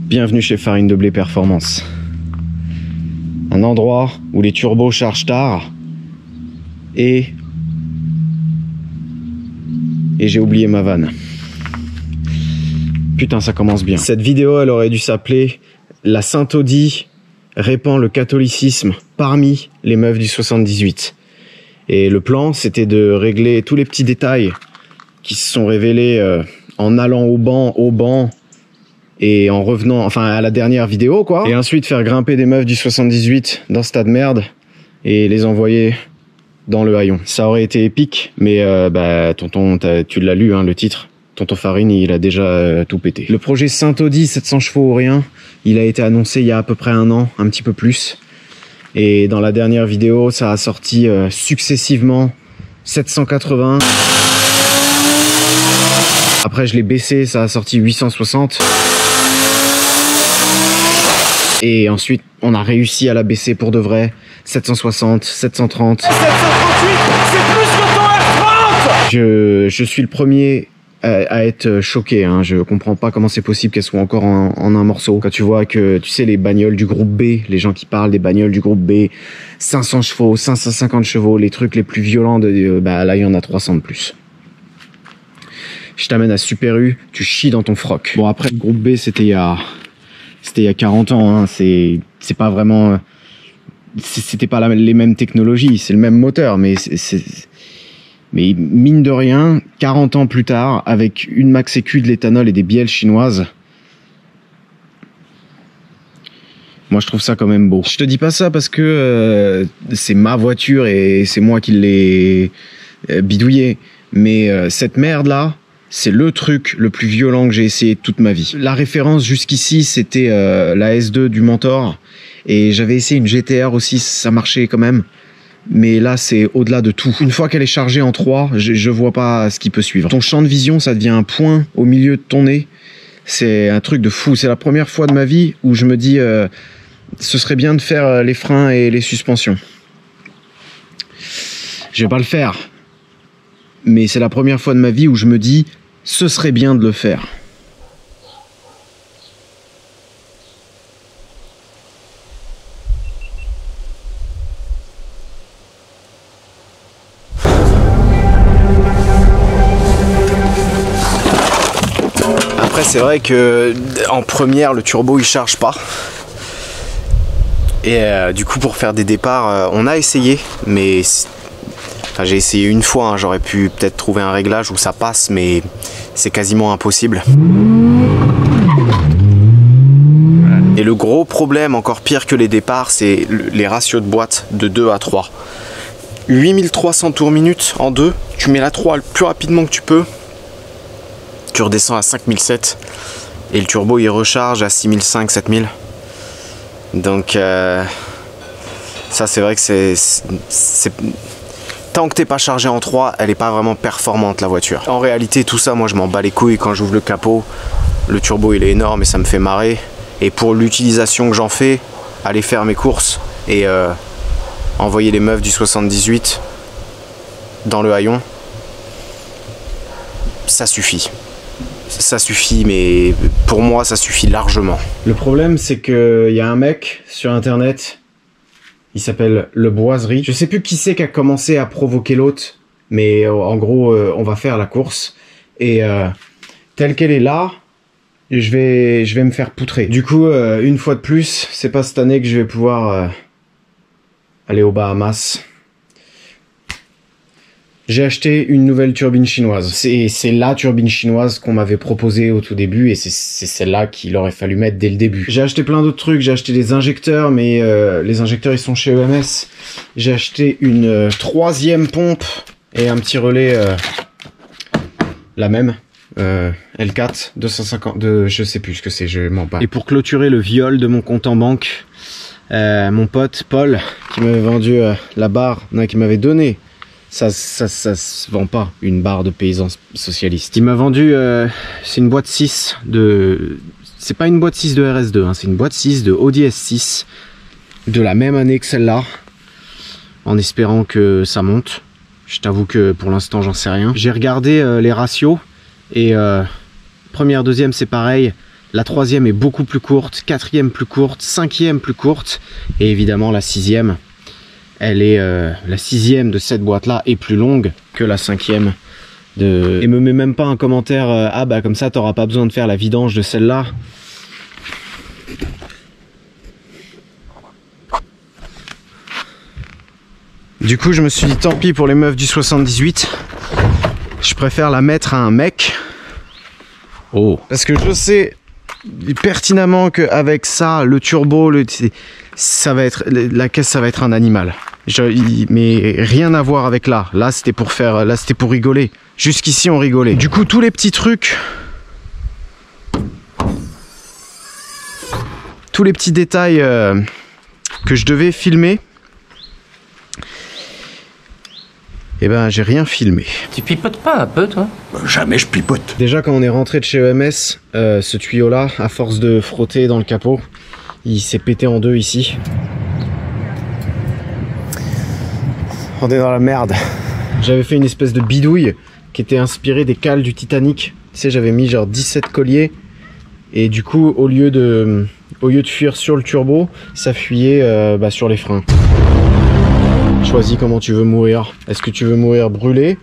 Bienvenue chez Farine de Blé Performance. Un endroit où les turbos chargent tard et j'ai oublié ma vanne. Putain, ça commence bien. Cette vidéo, elle aurait dû s'appeler « La Saint-Audi répand le catholicisme parmi les meufs du 78 ». Et le plan, c'était de régler tous les petits détails qui se sont révélés en allant au banc, et en revenant, enfin à la dernière vidéo quoi. Et ensuite faire grimper des meufs du 78 dans ce tas de merde et les envoyer dans le haillon. Ça aurait été épique, mais tonton, tu l'as lu hein, le titre. Tonton Farine, il a déjà tout pété. Le projet Saint-Audi 700 chevaux ou rien, il a été annoncé il y a à peu près un an, un petit peu plus. Et dans la dernière vidéo, ça a sorti successivement 780. Après, je l'ai baissé, ça a sorti 860. Et ensuite, on a réussi à la baisser pour de vrai. 760, 730. 738, c'est plus que ton R30! Je suis le premier à être choqué. Hein. Je comprends pas comment c'est possible qu'elle soit encore en un morceau. Quand tu vois que, tu sais, les bagnoles du groupe B, les gens qui parlent des bagnoles du groupe B, 500 chevaux, 550 chevaux, les trucs les plus violents, là, il y en a 300 de plus. Je t'amène à Super U, tu chies dans ton froc. Bon, après, le groupe B, c'était il y a 40 ans, hein. C'est pas vraiment, c'était pas les mêmes technologies, c'est le même moteur, mais mais mine de rien, 40 ans plus tard, avec une max EQ, de l'éthanol et des bielles chinoises, moi je trouve ça quand même beau. Je te dis pas ça parce que c'est ma voiture et c'est moi qui l'ai bidouillée, mais cette merde là, c'est le truc le plus violent que j'ai essayé toute ma vie. La référence jusqu'ici, c'était la S2 du Mentor. Et j'avais essayé une GTR aussi, ça marchait quand même. Mais là, c'est au-delà de tout. Une fois qu'elle est chargée en 3, je vois pas ce qui peut suivre. Ton champ de vision, ça devient un point au milieu de ton nez. C'est un truc de fou. C'est la première fois de ma vie où je me dis ce serait bien de faire les freins et les suspensions. Je vais pas le faire. Mais c'est la première fois de ma vie où je me dis ce serait bien de le faire. Après c'est vrai que en première le turbo il charge pas. Et du coup pour faire des départs on a essayé, mais enfin, j'ai essayé une fois, hein. J'aurais pu peut-être trouver un réglage où ça passe, mais c'est quasiment impossible. Et le gros problème, encore pire que les départs, c'est les ratios de boîte de 2 à 3. 8300 tours minute en 2, tu mets la 3 le plus rapidement que tu peux, tu redescends à 5007 et le turbo il recharge à 6500, 7000. Donc ça c'est vrai que c'est tant que t'es pas chargé en 3, elle est pas vraiment performante la voiture. En réalité tout ça, moi je m'en bats les couilles. Quand j'ouvre le capot, le turbo il est énorme et ça me fait marrer. Et pour l'utilisation que j'en fais, aller faire mes courses et envoyer les meufs du 78 dans le haillon, ça suffit. Ça suffit, mais pour moi ça suffit largement. Le problème c'est que y a un mec sur internet, il s'appelle Le Boiserie. Je sais plus qui c'est qui a commencé à provoquer l'autre, mais en gros, on va faire la course. Et telle qu'elle est là, je vais me faire poutrer. Du coup, une fois de plus, c'est pas cette année que je vais pouvoir aller aux Bahamas. J'ai acheté une nouvelle turbine chinoise. C'est la turbine chinoise qu'on m'avait proposée au tout début et c'est celle-là qu'il aurait fallu mettre dès le début. J'ai acheté plein d'autres trucs, j'ai acheté des injecteurs, mais les injecteurs ils sont chez EMS. J'ai acheté une 3e pompe et un petit relais, la même, L4 250, je sais plus ce que c'est, je m'en bats. Et pour clôturer le viol de mon compte en banque, mon pote Paul qui m'avait vendu la barre, qui m'avait donné. Ça se vend pas, une barre de paysans socialistes. Il m'a vendu, c'est une boîte 6 de... C'est pas une boîte 6 de RS2, hein, c'est une boîte 6 de Audi S6, de la même année que celle-là, en espérant que ça monte. Je t'avoue que pour l'instant, j'en sais rien. J'ai regardé les ratios, et première, deuxième, c'est pareil. La troisième est beaucoup plus courte, quatrième plus courte, cinquième plus courte, et évidemment la sixième. Elle est la sixième de cette boîte-là est plus longue que la cinquième. Et me met même pas un commentaire ah bah comme ça t'auras pas besoin de faire la vidange de celle-là. Du coup je me suis dit tant pis pour les meufs du 78, je préfère la mettre à un mec. Oh. Parce que je sais pertinemment qu'avec ça, le turbo, ça va être, la caisse ça va être un animal. Mais rien à voir avec là. Là c'était pour faire, là c'était pour rigoler. Jusqu'ici on rigolait. Du coup tous les petits trucs, tous les petits détails que je devais filmer, eh ben j'ai rien filmé. Tu pipotes pas un peu toi? Jamais je pipote. Déjà quand on est rentré de chez EMS, ce tuyau là, à force de frotter dans le capot, il s'est pété en deux ici. On est dans la merde. J'avais fait une espèce de bidouille qui était inspirée des cales du Titanic. Tu sais, j'avais mis genre 17 colliers. Et du coup, au lieu de fuir sur le turbo, ça fuyait sur les freins. Choisis comment tu veux mourir. Est-ce que tu veux mourir brûlé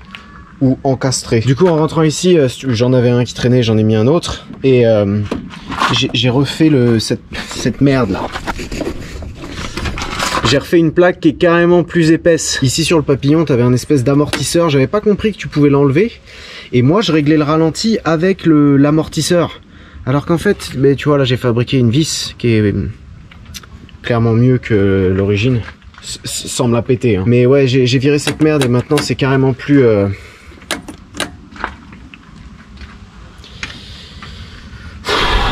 ou encastré? Du coup, en rentrant ici, j'en avais un qui traînait, j'en ai mis un autre. Et j'ai refait cette merde là. J'ai refait une plaque qui est carrément plus épaisse. Ici sur le papillon, tu avais un espèce d'amortisseur. J'avais pas compris que tu pouvais l'enlever. Et moi, je réglais le ralenti avec l'amortisseur. Alors qu'en fait, tu vois, là, j'ai fabriqué une vis qui est clairement mieux que l'origine. Sans me la péter. Hein. Mais ouais, j'ai viré cette merde et maintenant, c'est carrément plus...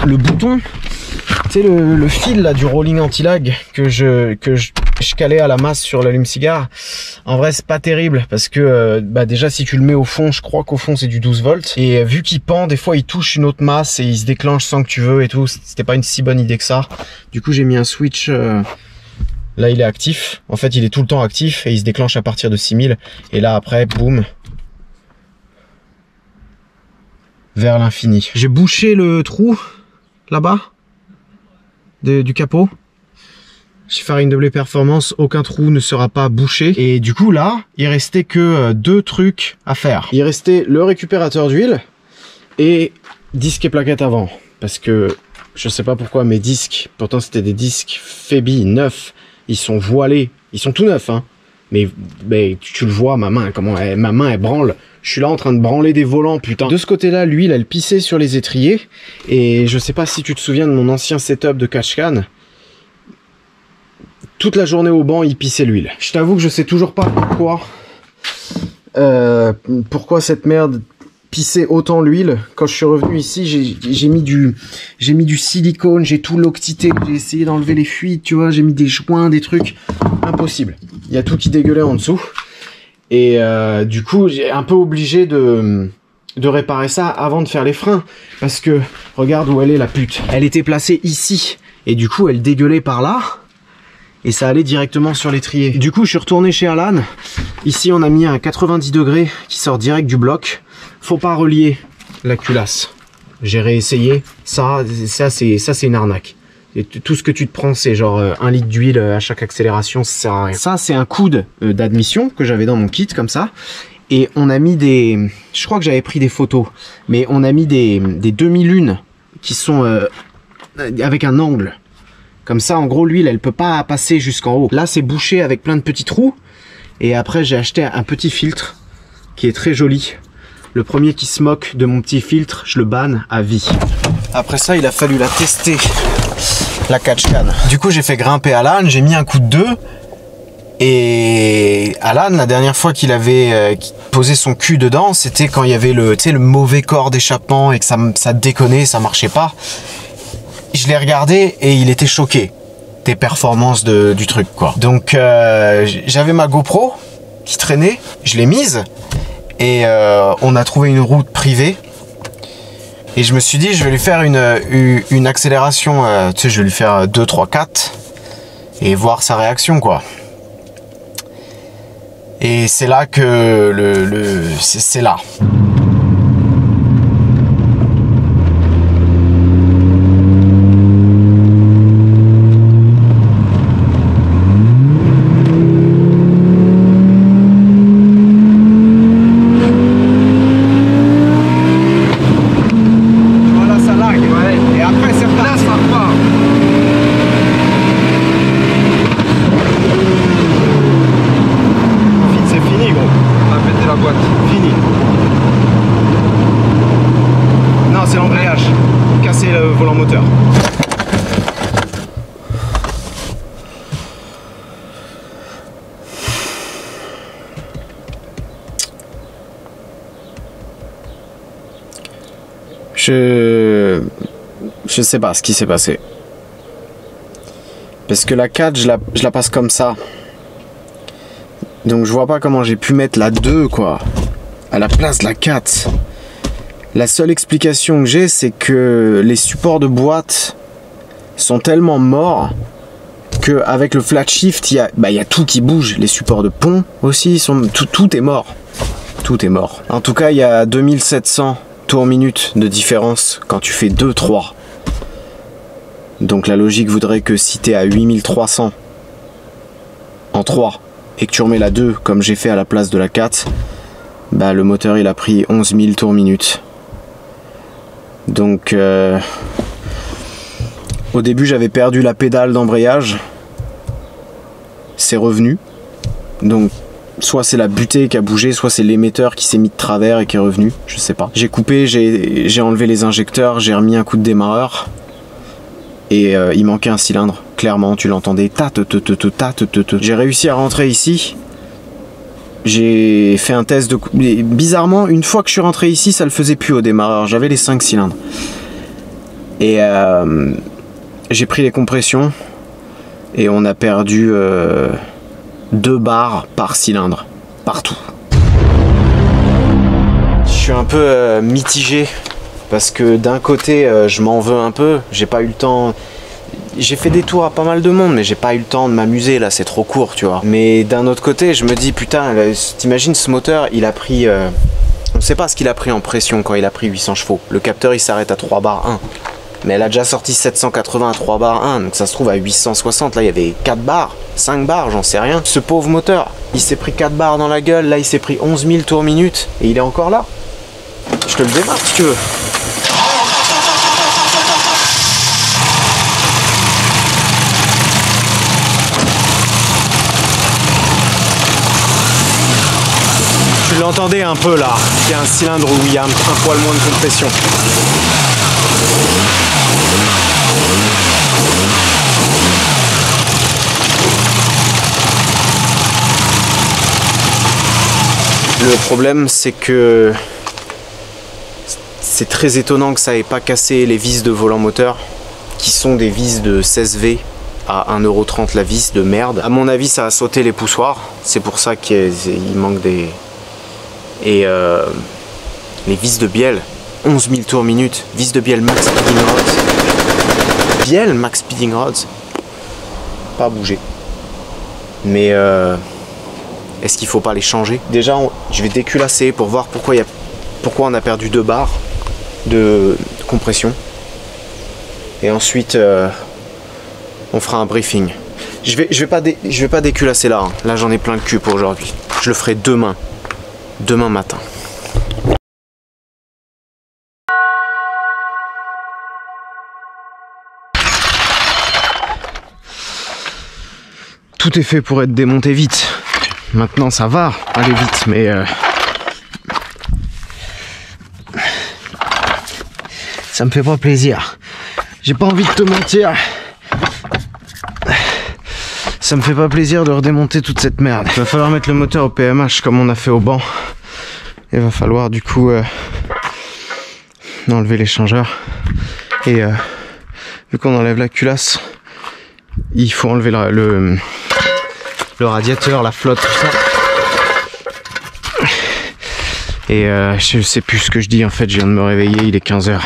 Le bouton... Tu sais le fil là du rolling anti-lag que je calais à la masse sur l'allume-cigare, en vrai c'est pas terrible parce que déjà si tu le mets au fond, je crois qu'au fond c'est du 12 volts et vu qu'il pend, des fois il touche une autre masse et il se déclenche sans que tu veux et tout, c'était pas une si bonne idée que ça. Du coup j'ai mis un switch, là il est actif, en fait il est tout le temps actif et il se déclenche à partir de 6000 et là après boum, vers l'infini. J'ai bouché le trou là-bas du capot. Chez Farine de Blé Performance, aucun trou ne sera pas bouché. Et du coup là, il restait que deux trucs à faire. Il restait le récupérateur d'huile et disque et plaquettes avant. Parce que je sais pas pourquoi mes disques, pourtant c'était des disques Febi neufs, ils sont voilés, ils sont tout neufs hein. Mais tu le vois, ma main elle branle. Je suis là en train de branler des volants, putain. De ce côté-là, l'huile, elle pissait sur les étriers. Et je sais pas si tu te souviens de mon ancien setup de catch-can. Toute la journée au banc, il pissait l'huile. Je t'avoue que je sais toujours pas pourquoi cette merde pissait autant l'huile. Quand je suis revenu ici, j'ai mis du silicone, j'ai tout loctité, j'ai essayé d'enlever les fuites, tu vois, j'ai mis des joints, des trucs. Impossible. Il y a tout qui dégueulait en dessous. Et du coup, j'ai un peu obligé de réparer ça avant de faire les freins. Parce que, regarde où elle est la pute. Elle était placée ici. Et du coup, elle dégueulait par là. Et ça allait directement sur l'étrier. Du coup, je suis retourné chez Alan. Ici, on a mis un 90 degrés qui sort direct du bloc. Faut pas relier la culasse. J'ai réessayé. Ça c'est une arnaque. Et tout ce que tu te prends, c'est genre 1 litre d'huile à chaque accélération, ça sert à rien. Ça, c'est un coude d'admission que j'avais dans mon kit, comme ça. Et on a mis des... Je crois que j'avais pris des photos. Mais on a mis des demi-lunes qui sont avec un angle. Comme ça, en gros, l'huile, elle peut pas passer jusqu'en haut. Là, c'est bouché avec plein de petits trous. Et après, j'ai acheté un petit filtre qui est très joli. Le premier qui se moque de mon petit filtre, je le banne à vie. Après ça, il a fallu la tester, la catch-can. Du coup, j'ai fait grimper Alan, j'ai mis un coup de 2. Et Alan, la dernière fois qu'il avait posé son cul dedans, c'était quand il y avait le mauvais corps d'échappement et que ça déconnait, ça marchait pas. Je l'ai regardé et il était choqué des performances du truc, quoi. Donc, j'avais ma GoPro qui traînait, je l'ai mise et on a trouvé une route privée. Et je me suis dit, je vais lui faire une accélération, tu sais, je vais lui faire 2, 3, 4 et voir sa réaction, quoi. Et c'est là que c'est là. volant moteur. Je sais pas ce qui s'est passé. Parce que la 4, je la passe comme ça. Donc je vois pas comment j'ai pu mettre la 2 quoi, à la place de la 4. La seule explication que j'ai, c'est que les supports de boîte sont tellement morts qu'avec le flat shift, il y a tout qui bouge. Les supports de pont aussi, tout est mort. Tout est mort. En tout cas, il y a 2700 tours minute de différence quand tu fais 2-3. Donc la logique voudrait que si tu es à 8300 en 3 et que tu remets la 2 comme j'ai fait à la place de la 4, bah le moteur il a pris 11 000 tours minute. Donc au début j'avais perdu la pédale d'embrayage, c'est revenu. Donc soit c'est la butée qui a bougé, soit c'est l'émetteur qui s'est mis de travers et qui est revenu, je sais pas. J'ai coupé, j'ai enlevé les injecteurs, j'ai remis un coup de démarreur. Et il manquait un cylindre, clairement, tu l'entendais. J'ai réussi à rentrer ici. J'ai fait un test de... Bizarrement, une fois que je suis rentré ici, ça le faisait plus au démarreur. J'avais les 5 cylindres. Et j'ai pris les compressions. Et on a perdu 2 bars par cylindre. Partout. Je suis un peu mitigé. Parce que d'un côté, je m'en veux un peu, j'ai pas eu le temps... J'ai fait des tours à pas mal de monde, mais j'ai pas eu le temps de m'amuser, là, c'est trop court, tu vois. Mais d'un autre côté, je me dis, putain, t'imagines ce moteur, il a pris... on sait pas ce qu'il a pris en pression quand il a pris 800 chevaux. Le capteur, il s'arrête à 3 bars 1. Mais elle a déjà sorti 780 à 3 bars 1, donc ça se trouve à 860, là, il y avait 4 bars, 5 bars, j'en sais rien. Ce pauvre moteur, il s'est pris 4 bars dans la gueule, là, il s'est pris 11 000 tours minute, et il est encore là. Je te le démarre, si tu veux. Tu l'entendais un peu là, il y a un cylindre où il y a un poil moins de compression. Le problème c'est que c'est très étonnant que ça ait pas cassé les vis de volant moteur, qui sont des vis de 16V à 1,30 € la vis de merde. À mon avis ça a sauté les poussoirs, c'est pour ça qu'il manque des... Et les vis de bielle, 11 000 tours minute, vis de bielle max speeding rods. Bielle max speeding rods, pas bouger. Mais est-ce qu'il faut pas les changer? Déjà, je vais déculasser pour voir pourquoi on a perdu 2 bars de compression. Et ensuite, on fera un briefing. Je vais pas déculasser là. Hein. Là, j'en ai plein le cul pour aujourd'hui. Je le ferai demain matin. Tout est fait pour être démonté vite. Maintenant ça va aller vite, mais ça me fait pas plaisir. J'ai pas envie de te mentir. Ça me fait pas plaisir de redémonter toute cette merde. Il va falloir mettre le moteur au PMH comme on a fait au banc. Il va falloir du coup enlever l'échangeur. Et vu qu'on enlève la culasse, il faut enlever le radiateur, la flotte, tout ça. Et je sais plus ce que je dis en fait, je viens de me réveiller, il est 15 h.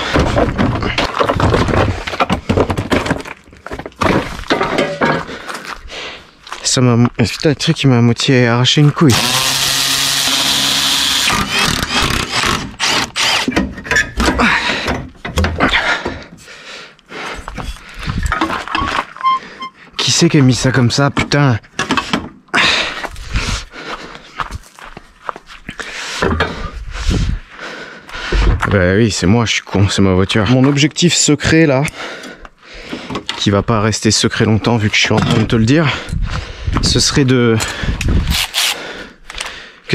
Ça m'a... Putain, le truc qui m'a à moitié arraché une couille. Qui c'est qui a mis ça comme ça, putain? Bah oui, c'est moi, je suis con, c'est ma voiture. Mon objectif secret là, qui va pas rester secret longtemps vu que je suis en train de te le dire, ce serait que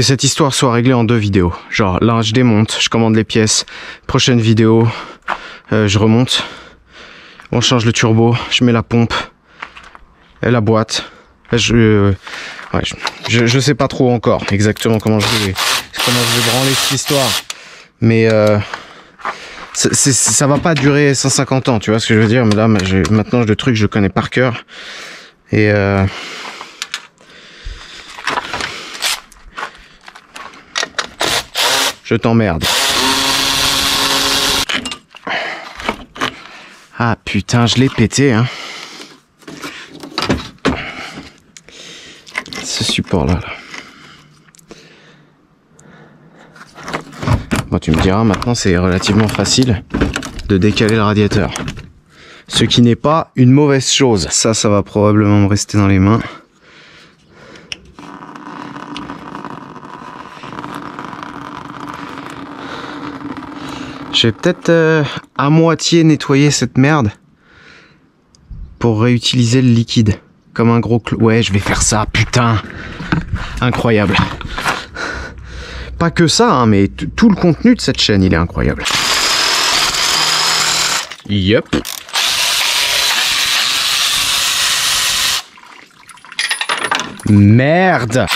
cette histoire soit réglée en 2 vidéos. Genre là je démonte, je commande les pièces, prochaine vidéo je remonte, On change le turbo, je mets la pompe et la boîte. Je sais pas trop encore exactement comment je vais branler cette histoire. Mais ça va pas durer 150 ans, tu vois ce que je veux dire. Mais là, maintenant, le truc, je le connais par cœur. Et je t'emmerde. Ah putain, je l'ai pété, hein. Ce support-là. Bon, tu me diras, maintenant, c'est relativement facile de décaler le radiateur. Ce qui n'est pas une mauvaise chose. Ça va probablement me rester dans les mains. Je vais peut-être à moitié nettoyer cette merde pour réutiliser le liquide comme un gros ouais, je vais faire ça, putain. Incroyable. Pas que ça, hein, mais tout le contenu de cette chaîne, il est incroyable. Yup. Merde.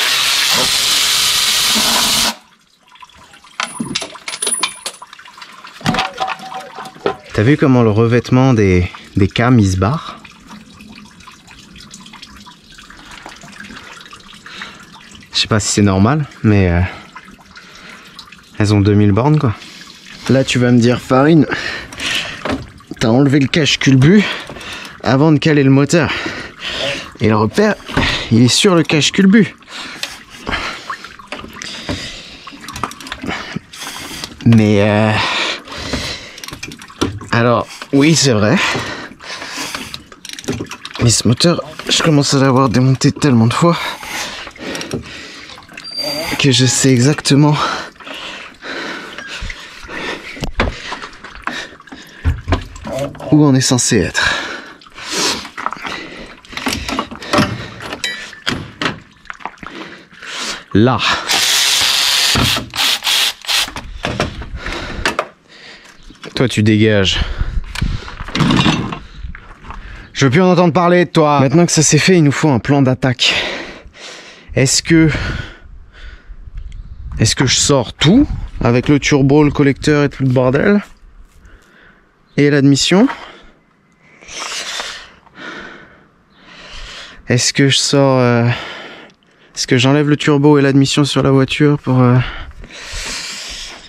T'as vu comment le revêtement des cams il se barre? Je sais pas si c'est normal, mais elles ont 2000 bornes quoi. Là tu vas me dire Farine, t'as enlevé le cache culbu avant de caler le moteur. Et le repère, il est sur le cache culbu. Mais alors, oui, c'est vrai. Mais ce moteur, je commence à l'avoir démonté tellement de fois que je sais exactement où on est censé être. Là. Toi, tu dégages. Je veux plus en entendre parler de toi. Maintenant que ça s'est fait, il nous faut un plan d'attaque. Est-ce que je sors tout avec le turbo, le collecteur et tout le bordel et l'admission? Est-ce que je sors est-ce que j'enlève le turbo et l'admission sur la voiture pour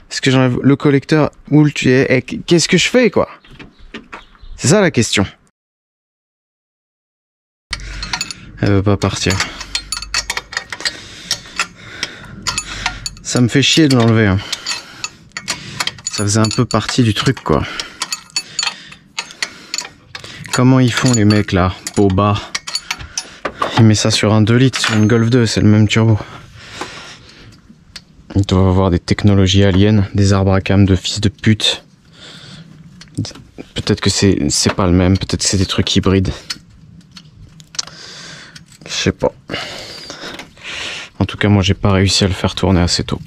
est-ce que j'enlève le collecteur ou le tuyau? Qu'est-ce que je fais quoi? C'est ça la question. Elle veut pas partir. Ça me fait chier de l'enlever. Hein. Ça faisait un peu partie du truc quoi. Comment ils font les mecs là? Boba. Il met ça sur un 2 litres, sur une Golf 2, c'est le même turbo. Ils doivent avoir des technologies aliens, des arbres à cam de fils de pute. Peut-être que c'est pas le même, peut-être que c'est des trucs hybrides. Je sais pas. En tout cas, moi j'ai pas réussi à le faire tourner assez tôt.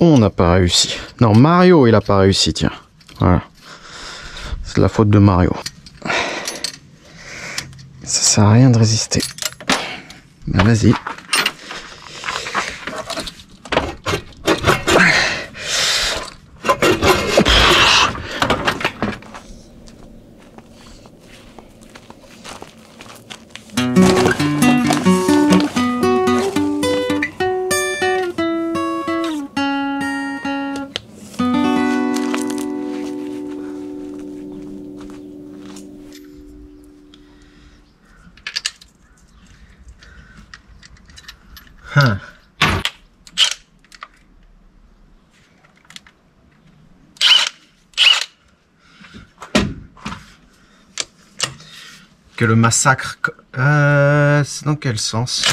On n'a pas réussi. Non, Mario il a pas réussi, tiens. Voilà. C'est de la faute de Mario. Ça sert à rien de résister. Ben vas-y. Que le massacre... c'est dans quel sens?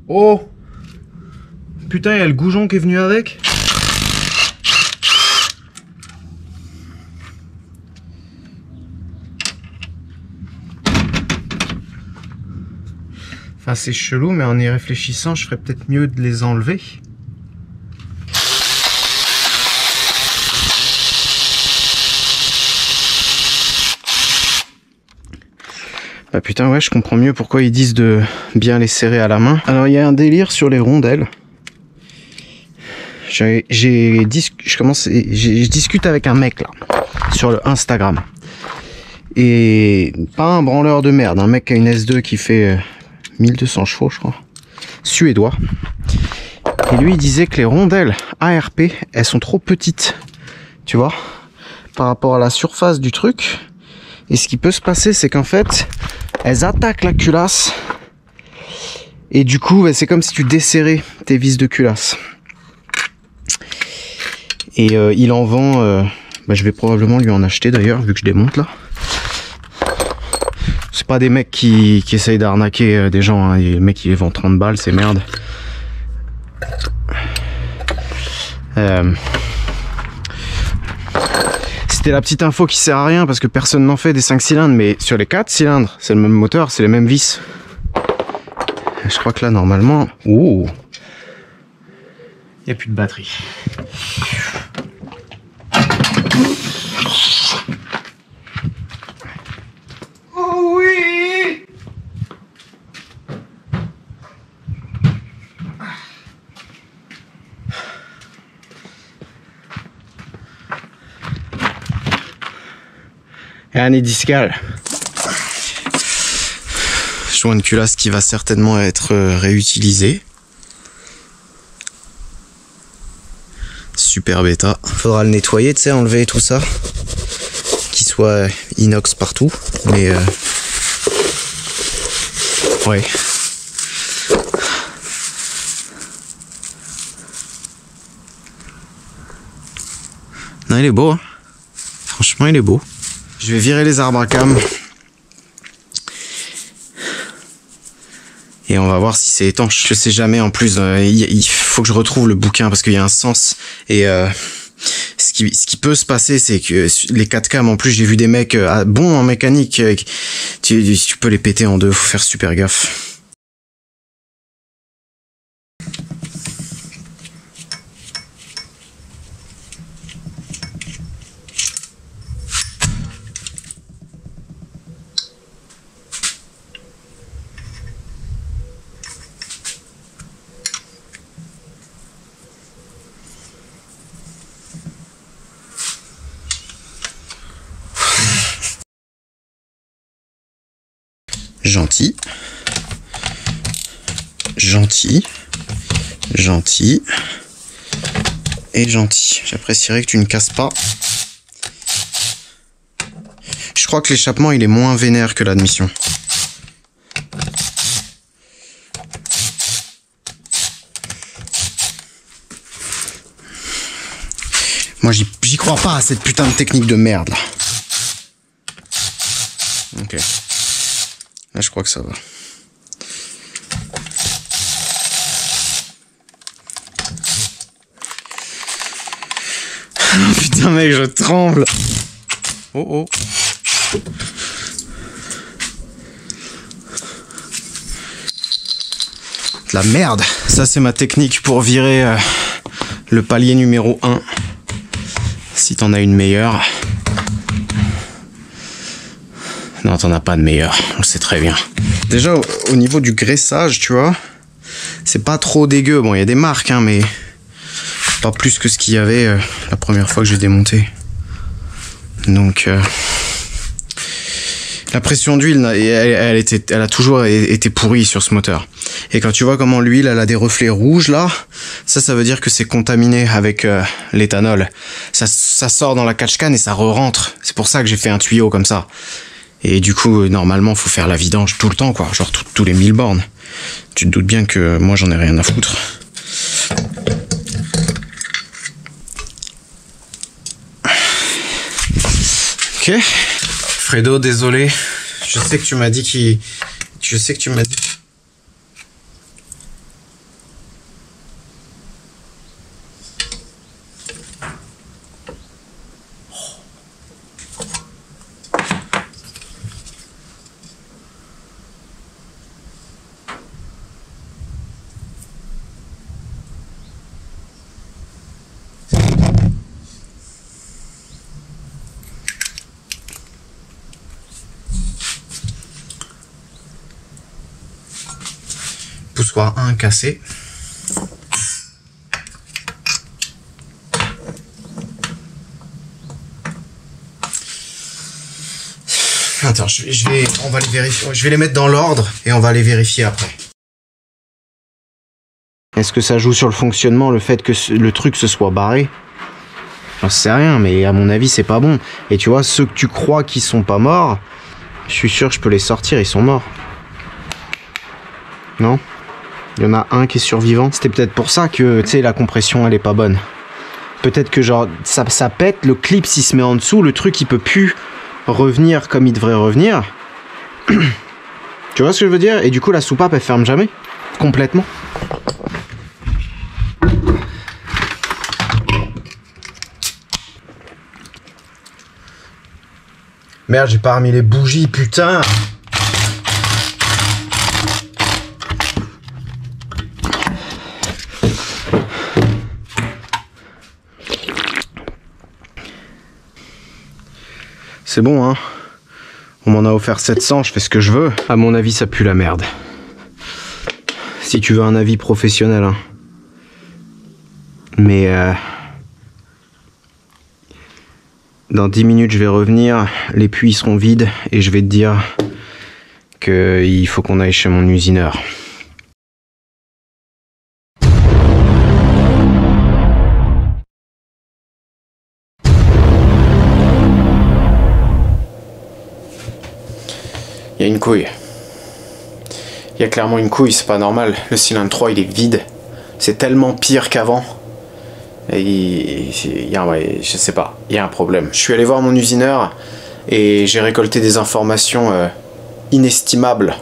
Oh! Putain, il y a le goujon qui est venu avec? Enfin, c'est chelou, mais en y réfléchissant, je ferais peut-être mieux de les enlever. Bah putain ouais, je comprends mieux pourquoi ils disent de bien les serrer à la main. Alors il y a un délire sur les rondelles. Je discute avec un mec là sur le Instagram. Et pas un branleur de merde, un mec qui a une S2 qui fait 1200 chevaux je crois. Suédois. Et lui il disait que les rondelles ARP, elles sont trop petites. Tu vois, par rapport à la surface du truc. Et ce qui peut se passer, c'est qu'en fait, elles attaquent la culasse. Et du coup, c'est comme si tu desserrais tes vis de culasse. Et il en vend... je vais probablement lui en acheter d'ailleurs, vu que je démonte là. C'est pas des mecs qui essayent d'arnaquer des gens. Hein. Les mecs, ils les vendent 30 balles, c'est merde. C'était la petite info qui sert à rien parce que personne n'en fait des 5 cylindres, mais sur les 4 cylindres, c'est le même moteur, c'est les mêmes vis. Je crois que là, normalement... Ouh, il n'y a plus de batterie. Oh oui! Hernie discale. Je vois une culasse qui va certainement être réutilisée. Super bêta. Faudra le nettoyer, tu sais, enlever tout ça. Qu'il soit inox partout. Mais ouais. Non, il est beau. Hein. Franchement, il est beau. Je vais virer les arbres à cam. Et on va voir si c'est étanche. Je sais jamais en plus. Il faut que je retrouve le bouquin parce qu'il y a un sens. Et ce qui peut se passer, c'est que les 4 cam, en plus, j'ai vu des mecs bons en mécanique. Tu peux les péter en deux. Faut faire super gaffe. Gentil, gentil, gentil et gentil. J'apprécierais que tu ne casses pas. Je crois que l'échappement il est moins vénère que l'admission. Moi j'y crois pas à cette putain de technique de merde là. Ok. Là, je crois que ça va. Oh, putain, mec, je tremble. Oh, oh. De la merde. Ça, c'est ma technique pour virer le palier numéro 1. Si t'en as une meilleure. Non, t'en as pas de meilleur, on le sait très bien. Déjà, au niveau du graissage, tu vois, c'est pas trop dégueu. Bon, il y a des marques, hein, mais pas plus que ce qu'il y avait la première fois que j'ai démonté. Donc, la pression d'huile, elle a toujours été pourrie sur ce moteur. Et quand tu vois comment l'huile, elle a des reflets rouges, là, ça veut dire que c'est contaminé avec l'éthanol. Ça sort dans la catch-can et ça re-rentre. C'est pour ça que j'ai fait un tuyau comme ça. Et du coup, normalement, faut faire la vidange tout le temps, quoi. Genre tous les 1000 bornes. Tu te doutes bien que moi, j'en ai rien à foutre. Ok. Fredo, désolé. Je sais que tu m'as dit soit un cassé. Attends, on va les vérifier. Je vais les mettre dans l'ordre et on va les vérifier après. Est-ce que ça joue sur le fonctionnement, le fait que le truc se soit barré? J'en sais rien, mais à mon avis, c'est pas bon. Et tu vois, ceux que tu crois qui sont pas morts, je suis sûr que je peux les sortir, ils sont morts. Non? Il y en a un qui est survivant. C'était peut-être pour ça que, tu sais, la compression, elle est pas bonne. Peut-être que genre, ça pète, le clip s'il se met en dessous, le truc, il peut plus revenir comme il devrait revenir. Tu vois ce que je veux dire? Et du coup, la soupape, elle ferme jamais. Complètement. Merde, j'ai pas remis les bougies, putain! C'est bon, hein? On m'en a offert 700, je fais ce que je veux. À mon avis, ça pue la merde. Si tu veux un avis professionnel, hein. Mais dans 10 minutes, je vais revenir, les puits seront vides et je vais te dire qu'il faut qu'on aille chez mon usineur. Il y a une couille. Il y a clairement une couille, c'est pas normal. Le cylindre 3, il est vide. C'est tellement pire qu'avant. Et je sais pas, il y a un problème. Je suis allé voir mon usineur et j'ai récolté des informations inestimables.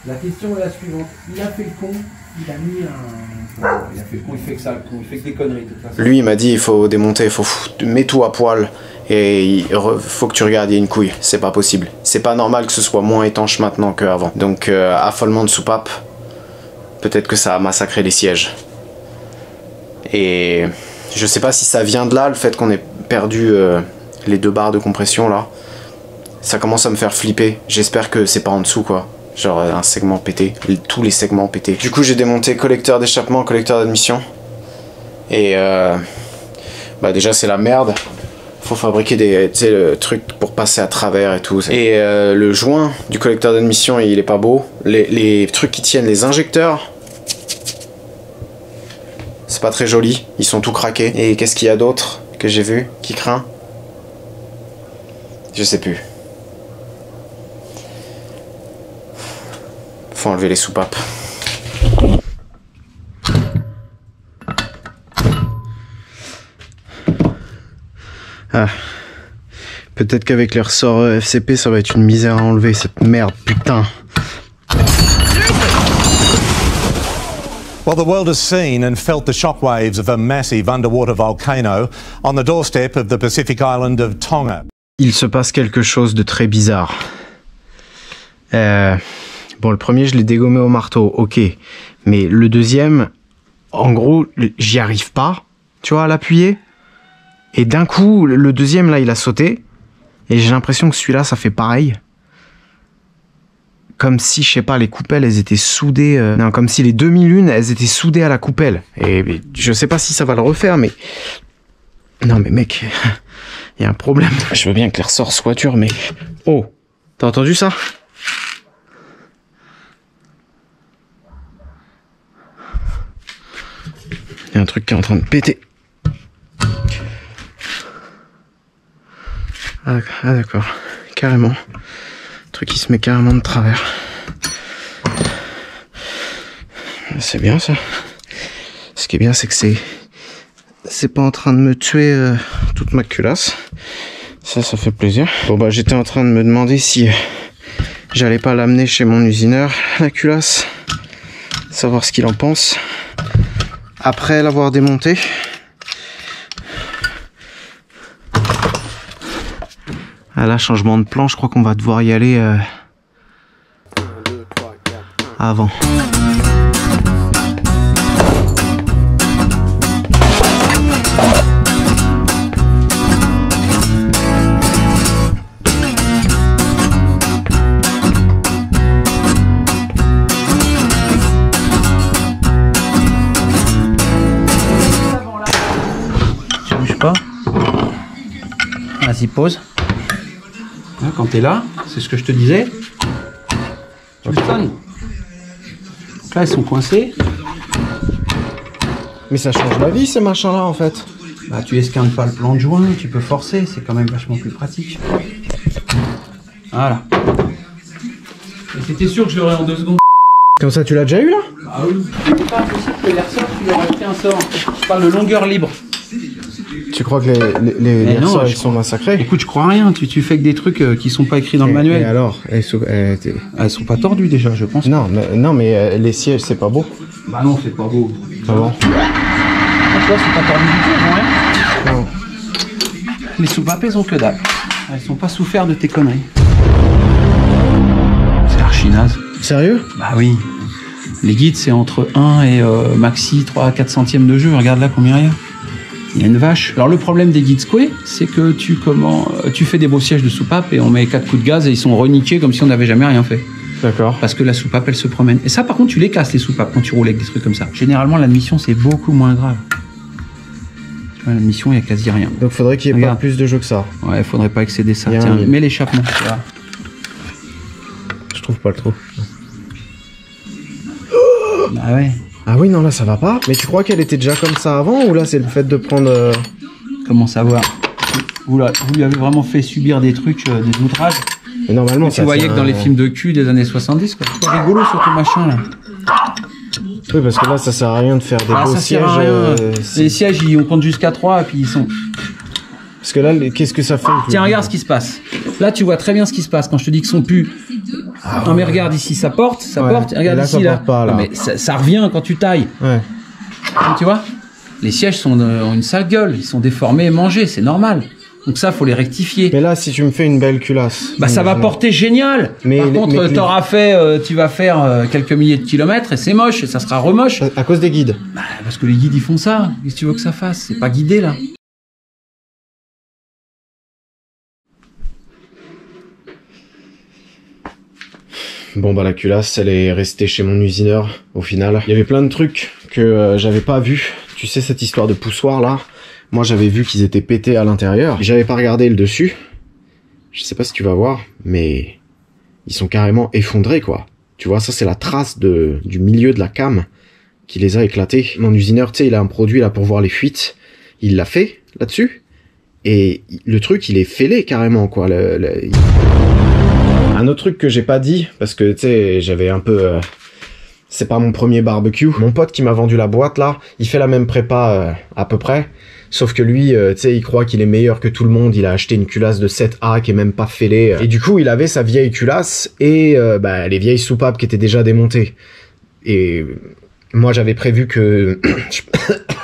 La question est la suivante. Il a fait le con, il a mis un... Il a fait le con, il fait que ça, le con, il fait que des conneries de toute façon. Lui, il mets dit, il faut démonter, mets tout à poil et il faut que tu regardes, il y a une couille. C'est pas possible. C'est pas normal que ce soit moins étanche maintenant qu'avant. Donc, affolement de soupape, peut-être que ça a massacré les sièges. Et je sais pas si ça vient de là, le fait qu'on ait perdu les 2 barres de compression là. Ça commence à me faire flipper. J'espère que c'est pas en dessous quoi. Genre un segment pété, tous les segments pétés. Du coup j'ai démonté collecteur d'échappement, collecteur d'admission. Et bah déjà c'est la merde. Faut fabriquer des trucs pour passer à travers et tout. Et le joint du collecteur d'admission il est pas beau. Les trucs qui tiennent les injecteurs, c'est pas très joli, ils sont tout craqués. Et qu'est-ce qu'il y a d'autre que j'ai vu qui craint? Je sais plus. Faut enlever les soupapes. Ah. Peut-être qu'avec les ressorts FCP, ça va être une misère à enlever cette merde, putain. Well, the world has seen and felt the shockwaves of a massive underwater volcano on the doorstep of the Pacific island of Tonga. Il se passe quelque chose de très bizarre. Bon, le premier, je l'ai dégommé au marteau, ok. Mais le deuxième, en gros, j'y arrive pas, tu vois, à l'appuyer. Et d'un coup, le deuxième, là, il a sauté. Et j'ai l'impression que celui-là, ça fait pareil. Comme si, je sais pas, les coupelles, elles étaient soudées... non, comme si les demi-lunes, elles étaient soudées à la coupelle. Et je sais pas si ça va le refaire, mais... Non, mais mec, il y a un problème. Je veux bien que les ressorts soient durs, mais... Oh, t'as entendu ça? Il y a un truc qui est en train de péter. Ah d'accord, carrément. Le truc qui se met carrément de travers. C'est bien ça. Ce qui est bien, c'est que c'est pas en train de me tuer toute ma culasse. Ça fait plaisir. Bon bah j'étais en train de me demander si j'allais pas l'amener chez mon usineur, la culasse. Savoir ce qu'il en pense. Après l'avoir démonté. Ah là, changement de plan, je crois qu'on va devoir y aller avant. Vas-y, pose. Hein, quand t'es là, c'est ce que je te disais. Tu le sonnes. Donc là, ils sont coincés. Mais ça change la vie, ces machins-là, en fait. Bah, tu esquintes pas le plan de joint, tu peux forcer, c'est quand même vachement plus pratique. Voilà. Et c'était sûr que je l'aurais en 2 secondes. Comme ça, tu l'as déjà eu, là? Ah oui. C'est pas possible que les ressorts, tu leur aies pris un sort. Je parle de longueur libre. Tu crois que les non, ressorts, je ils sont massacrés? Écoute, je crois rien. Tu fais que des trucs qui sont pas écrits dans le manuel. Et alors? Elles sont pas tordues déjà, je pense. Non, mais les sièges, c'est pas beau. Bah non, c'est pas beau. Ah bon? Ah, toi, c'est pas tordu du tout, elles ont rien. Non. Les soupapes, elles ont que dalle. Elles sont pas souffert de tes conneries. C'est archi naze. Sérieux? Bah oui. Les guides, c'est entre 1 et maxi 3 à 4 centièmes de jeu. Regarde là combien il y a. Il y a une vache. Alors le problème des guides Square, c'est que tu fais des beaux sièges de soupape et on met 4 coups de gaz et ils sont reniqués comme si on n'avait jamais rien fait. D'accord. Parce que la soupape, elle se promène. Et ça, par contre, tu les casses, les soupapes, quand tu roules avec des trucs comme ça. Généralement, l'admission, c'est beaucoup moins grave. Tu vois, l'admission, il n'y a quasi rien. Donc faudrait qu'il y ait Regarde. pas plus de jeux que ça. Ouais, faudrait pas excéder ça. Il y a Tiens, un limite. mets l'échappement. Voilà. Je trouve pas le trou. Ah ouais. Ah oui, non, là, ça va pas. Mais tu crois qu'elle était déjà comme ça avant, ou là, c'est le fait de prendre... Comment savoir? Vous lui avez vraiment fait subir des trucs, des outrages. Mais normalement, Tu voyais que dans les films de cul des années 70, quoi. C'est rigolo sur ton machin, là. Oui, parce que là, ça sert à rien de faire des beaux ça sièges. sert à rien. Les sièges, on compte jusqu'à 3 et puis ils sont... Parce que là, qu'est-ce que ça fait? Tiens, regarde ce qui se passe. Là, tu vois très bien ce qui se passe quand je te dis qu'ils sont plus... Non, mais regarde ici, ça porte, ça Ouais. porte. Et regarde Et là, ici, ça là. porte pas, là. Non, mais ça revient quand tu tailles. Ouais. Tu vois? Les sièges ont une sale gueule. Ils sont déformés et mangés, c'est normal. Donc ça, faut les rectifier. Mais là, si tu me fais une belle culasse... Bah ça va porter génial. Mais Par les- contre, mais- t'auras fait, tu vas faire quelques milliers de kilomètres et c'est moche et ça sera remoche. À cause des guides. Bah, parce que les guides ils font ça. Qu'est-ce que tu veux que ça fasse? C'est pas guidé là. Bon bah la culasse, elle est restée chez mon usineur, au final. Il y avait plein de trucs que j'avais pas vu. Tu sais, cette histoire de poussoir là, moi j'avais vu qu'ils étaient pétés à l'intérieur. J'avais pas regardé le dessus. Je sais pas si tu vas voir, mais ils sont carrément effondrés quoi. Tu vois, ça c'est la trace du milieu de la came qui les a éclatés. Mon usineur, tu sais, il a un produit là pour voir les fuites. Il l'a fait là-dessus. Et le truc, il est fêlé carrément quoi. Un autre truc que j'ai pas dit, parce que tu sais, j'avais un peu... c'est pas mon premier barbecue. Mon pote qui m'a vendu la boîte là, il fait la même prépa à peu près. Sauf que lui, tu sais, il croit qu'il est meilleur que tout le monde. Il a acheté une culasse de 7A qui est même pas fêlée. Et du coup, il avait sa vieille culasse et les vieilles soupapes qui étaient déjà démontées. Et moi, j'avais prévu que...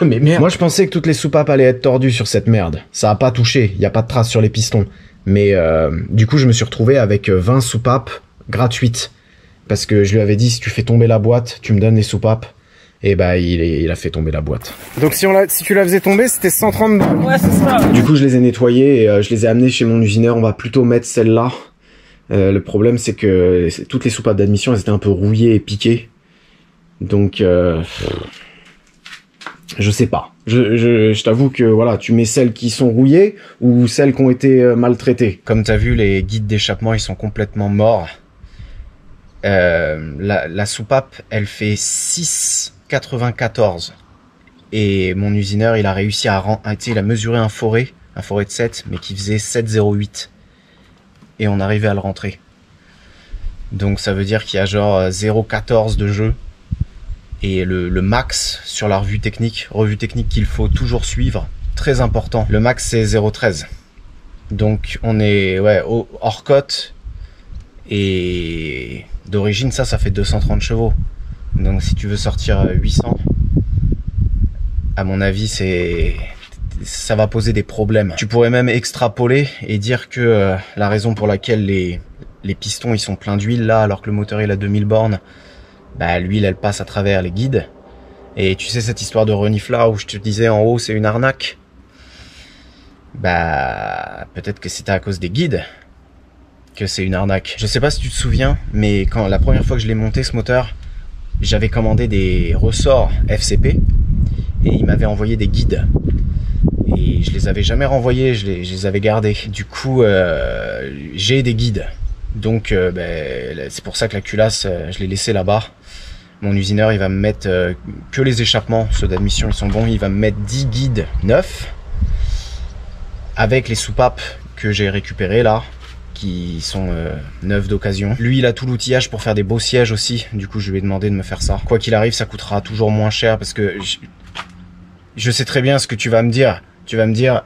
Mais merde. Moi, je pensais que toutes les soupapes allaient être tordues sur cette merde. Ça a pas touché. Il y a pas de traces sur les pistons. Mais du coup, je me suis retrouvé avec 20 soupapes gratuites. Parce que je lui avais dit, si tu fais tomber la boîte, tu me donnes les soupapes. Et bah, il a fait tomber la boîte. Donc si tu la faisais tomber, c'était 130 balles. Ouais, c'est ça. Du coup, je les ai nettoyées et je les ai amenées chez mon usineur. On va plutôt mettre celle-là. Le problème, c'est que toutes les soupapes d'admission, elles étaient un peu rouillées et piquées. Donc, je sais pas. Je t'avoue que voilà, tu mets celles qui sont rouillées ou celles qui ont été maltraitées. Comme t'as vu, les guides d'échappement, ils sont complètement morts. La soupape, elle fait 6,94. Et mon usineur, il a réussi il a mesuré un forêt de 7, mais qui faisait 7,08. Et on arrivait à le rentrer. Donc ça veut dire qu'il y a genre 0,14 de jeu. Et le max sur la revue technique qu'il faut toujours suivre, très important. Le max c'est 0,13. Donc on est hors cote. Et d'origine ça fait 230 chevaux. Donc si tu veux sortir 800, à mon avis ça va poser des problèmes. Tu pourrais même extrapoler et dire que la raison pour laquelle les pistons ils sont pleins d'huile là alors que le moteur il a 2000 bornes, bah l'huile elle passe à travers les guides. Et tu sais cette histoire de renif là où je te disais en haut c'est une arnaque, bah peut-être que c'était à cause des guides que c'est une arnaque. Je sais pas si tu te souviens, mais quand la première fois que je l'ai monté ce moteur, j'avais commandé des ressorts FCP et il m'avait envoyé des guides et je les avais jamais renvoyés, je les avais gardés. Du coup, j'ai des guides. Donc, c'est pour ça que la culasse, je l'ai laissée là-bas. Mon usineur, il va me mettre que les échappements, ceux d'admission, ils sont bons. Il va me mettre 10 guides neufs avec les soupapes que j'ai récupérées là, qui sont neufs d'occasion. Lui, il a tout l'outillage pour faire des beaux sièges aussi. Du coup, je lui ai demandé de me faire ça. Quoi qu'il arrive, ça coûtera toujours moins cher parce que je sais très bien ce que tu vas me dire. Tu vas me dire,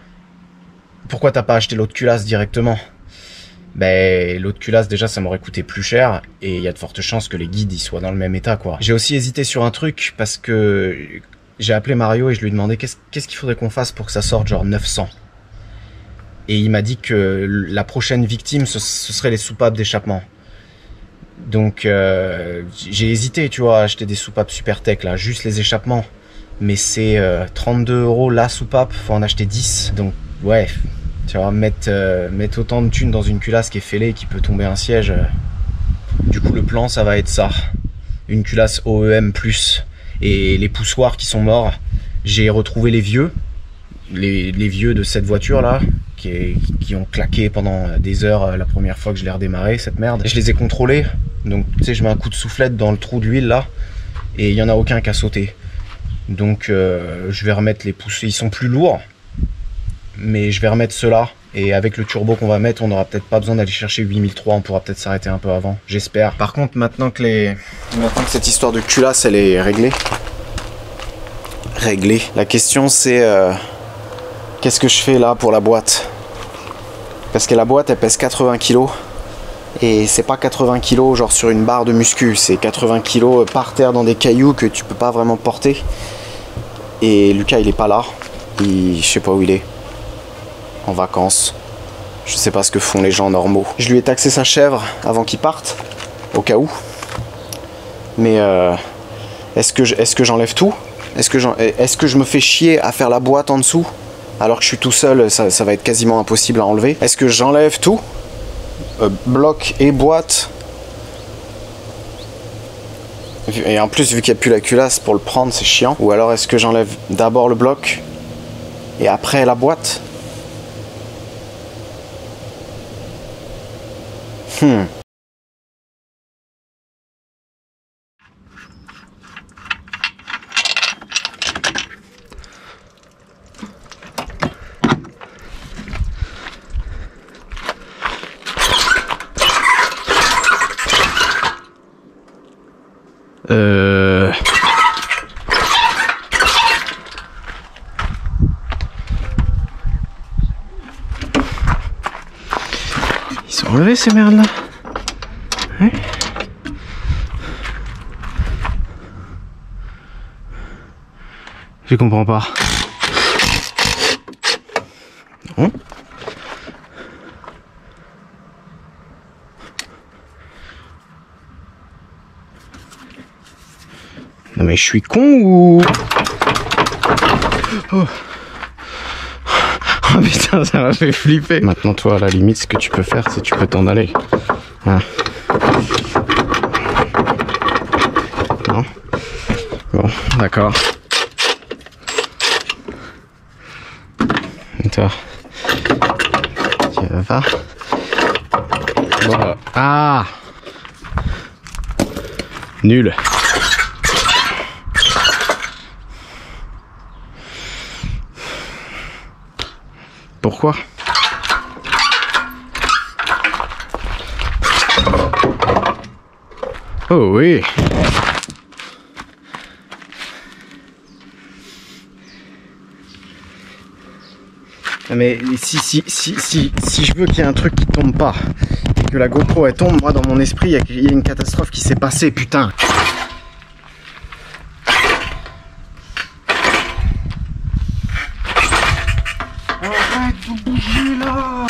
pourquoi t'as pas acheté l'autre culasse directement? Ben, l'autre culasse, déjà, ça m'aurait coûté plus cher et il y a de fortes chances que les guides ils soient dans le même état, quoi. J'ai aussi hésité sur un truc parce que j'ai appelé Mario et je lui ai demandé qu'est-ce qu'il faudrait qu'on fasse pour que ça sorte genre 900. Et il m'a dit que la prochaine victime, ce serait les soupapes d'échappement. Donc, j'ai hésité, tu vois, à acheter des soupapes super tech, là, juste les échappements. Mais c'est 32 € la soupape, faut en acheter 10. Donc, ouais, tu vois, mettre autant de thunes dans une culasse qui est fêlée, qui peut tomber un siège. Du coup, le plan, ça va être ça. Une culasse OEM+. Et les poussoirs qui sont morts, j'ai retrouvé les vieux. Les vieux de cette voiture-là, qui ont claqué pendant des heures la première fois que je l'ai redémarré, cette merde. Je les ai contrôlés. Donc, tu sais, je mets un coup de soufflette dans le trou d'huile, là. Et il n'y en a aucun qui a sauté. Donc, je vais remettre les pouces. Ils sont plus lourds. Mais je vais remettre ceux-là. Et avec le turbo qu'on va mettre, on n'aura peut-être pas besoin d'aller chercher 8003. On pourra peut-être s'arrêter un peu avant. J'espère. Par contre, maintenant que cette histoire de culasse, elle est réglée. La question, c'est... qu'est-ce que je fais là pour la boîte? Parce que la boîte, elle pèse 80 kg. Et c'est pas 80 kg genre sur une barre de muscu. C'est 80 kg par terre dans des cailloux que tu peux pas vraiment porter. Et Lucas, il est pas là. Je sais pas où il est. En vacances. Je sais pas ce que font les gens normaux. Je lui ai taxé sa chèvre avant qu'il parte. Au cas où. Mais est-ce que j'enlève tout? Est-ce que je me fais chier à faire la boîte en dessous? Alors que je suis tout seul, ça va être quasiment impossible à enlever. Est-ce que j'enlève tout? Bloc et boîte. Et en plus, vu qu'il n'y a plus la culasse pour le prendre, c'est chiant. Ou alors est-ce que j'enlève d'abord le bloc et après la boîte? Ils sont enlevés ces merdes là. Ouais. Je comprends pas. Non. Non mais je suis con ou... Oh. Oh putain, ça m'a fait flipper. Maintenant toi, à la limite, ce que tu peux faire, c'est tu peux t'en aller. Hein. Non. Bon, d'accord. Et toi, tu vas pas. Bon, ah. Nul. Pourquoi? Oh oui. Mais si je veux qu'il y ait un truc qui tombe pas et que la GoPro elle tombe, moi dans mon esprit il y a une catastrophe qui s'est passée, putain. Arrête de bouger là.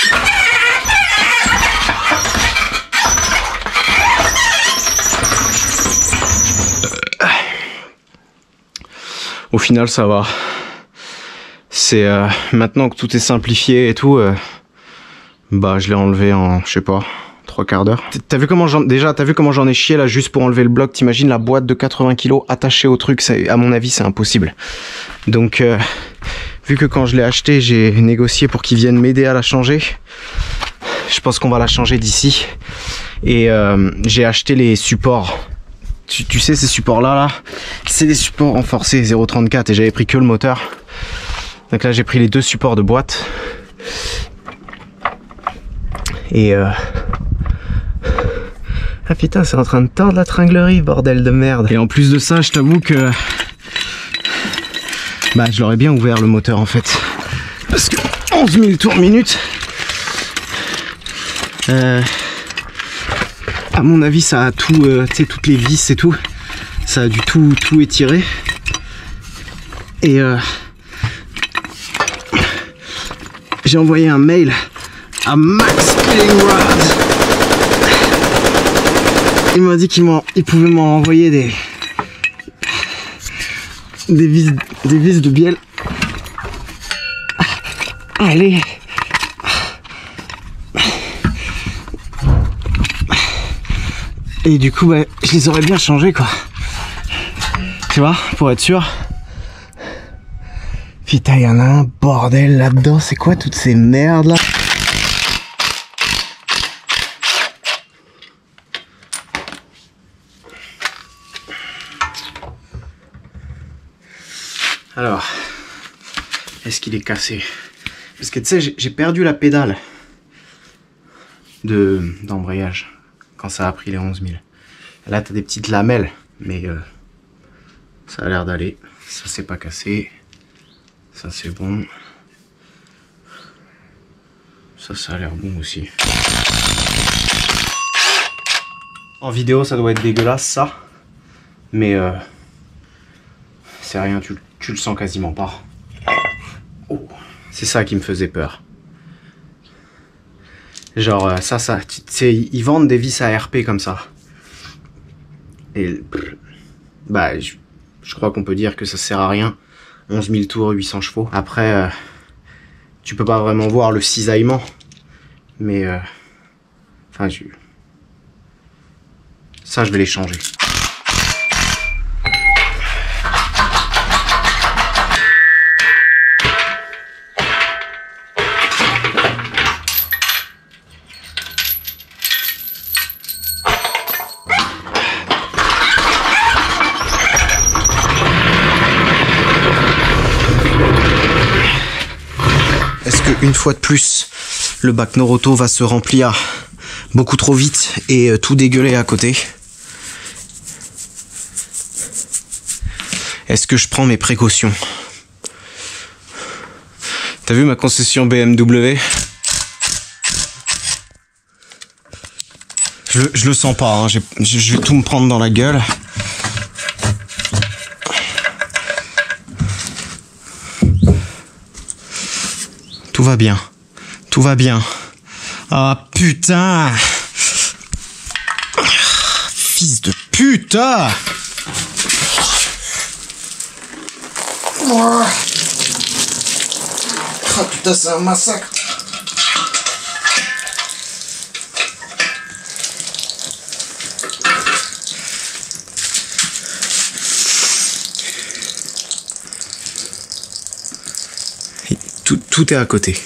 Au final ça va. C'est maintenant que tout est simplifié et tout, bah je l'ai enlevé en, je sais pas, 3 quarts d'heure. T'as vu comment j'en ai chié là juste pour enlever le bloc? T'imagines la boîte de 80 kg attachée au truc, à mon avis c'est impossible. Donc Vu que quand je l'ai acheté, j'ai négocié pour qu'ils viennent m'aider à la changer. Je pense qu'on va la changer d'ici. Et j'ai acheté les supports. Tu sais, ces supports-là, là, c'est des supports renforcés 0.34 et j'avais pris que le moteur. Donc là, j'ai pris les 2 supports de boîte. Et ah putain, c'est en train de tordre la tringlerie, bordel de merde. Et en plus de ça, je t'avoue que bah, je l'aurais bien ouvert le moteur en fait. Parce que 11 000 tours minute. À mon avis, ça a tout, tu sais, toutes les vis et tout, ça a dû tout étirer. Et j'ai envoyé un mail à Max Killingrad. Il m'a dit qu'il pouvait m'envoyer des vis de bielle. Allez. Et du coup, bah, je les aurais bien changés, quoi. Tu vois, pour être sûr. Putain, il y en a un bordel là-dedans. C'est quoi toutes ces merdes là? Alors, est-ce qu'il est cassé? Parce que tu sais, j'ai perdu la pédale d'embrayage quand ça a pris les 11 000. Là, t'as des petites lamelles, mais ça a l'air d'aller. Ça, c'est pas cassé. Ça, c'est bon. Ça a l'air bon aussi. En vidéo, ça doit être dégueulasse, ça. Mais c'est rien, tu le sens quasiment pas. Oh, c'est ça qui me faisait peur. Genre ça, tu sais, ils vendent des vis à RP comme ça. Et bah, je crois qu'on peut dire que ça sert à rien. 11 000 tours, 800 chevaux. Après, tu peux pas vraiment voir le cisaillement. Mais enfin, ça, je vais les changer. Une fois de plus, le bac Noroto va se remplir beaucoup trop vite et tout dégueuler à côté. Est-ce que je prends mes précautions? T'as vu ma concession BMW? Je le sens pas, hein. Je vais tout me prendre dans la gueule. Tout va bien. Tout va bien. Ah putain! Fils de putain! Oh putain, c'est un massacre! Tout est à côté.